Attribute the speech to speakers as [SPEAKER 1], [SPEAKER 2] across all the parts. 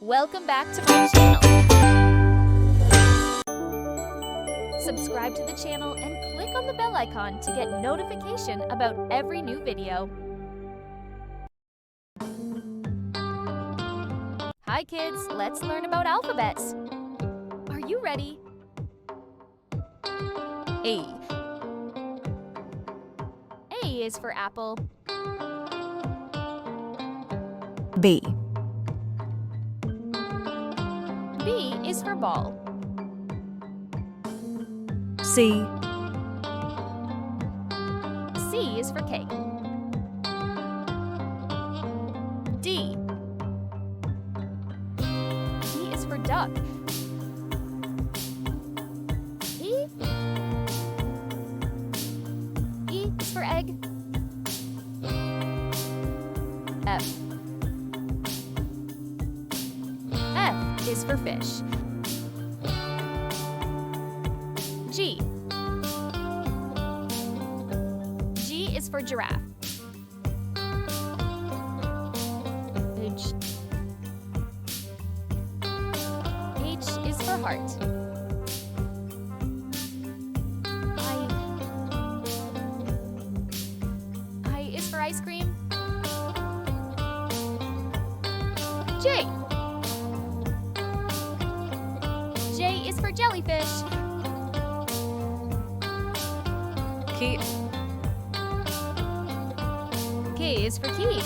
[SPEAKER 1] Welcome back to my channel. Subscribe to the channel and click on the bell icon to get notification about every new video. Hi kids, let's learn about alphabets. Are you ready? A. A is for apple.
[SPEAKER 2] B.
[SPEAKER 1] B is for ball.
[SPEAKER 2] C.
[SPEAKER 1] C is for cake. D. D is for duck. E. E is for egg. F. F is for fish. G. G is for giraffe. H. H is for heart. I is for ice cream. J. J is for jellyfish.
[SPEAKER 2] K.
[SPEAKER 1] K is for key.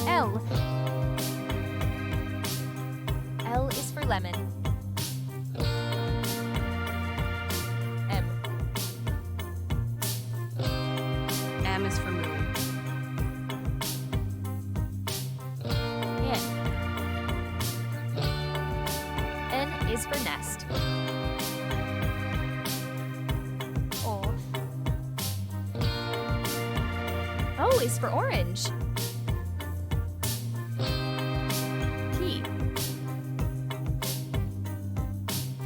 [SPEAKER 1] L. L is for lemon. M.
[SPEAKER 2] M is for moon.
[SPEAKER 1] N. N is for nest. O. O is for orange. P.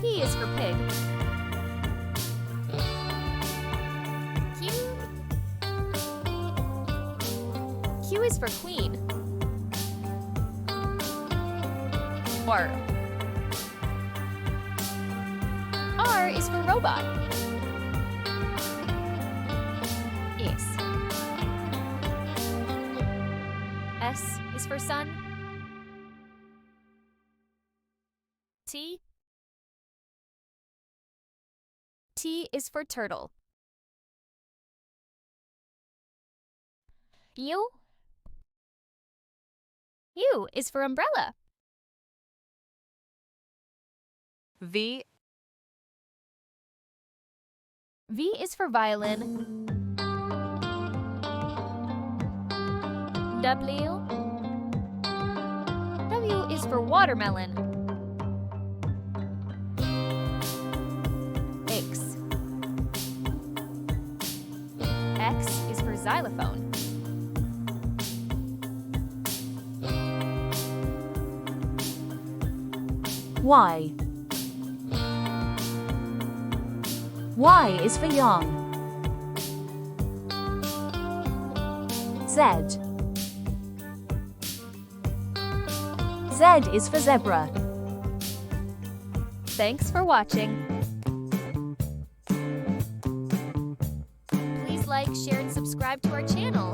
[SPEAKER 1] P is for pig. Q. Q is for queen. R. R is for robot. S. S is for sun. T. T is for turtle. U. U is for umbrella.
[SPEAKER 2] V.
[SPEAKER 1] V is for violin. W. W is for watermelon. X. X is for xylophone.
[SPEAKER 2] Y. Y is for yarn. Z. Z is for zebra.
[SPEAKER 1] Thanks for watching. Please like, share, and subscribe to our channel.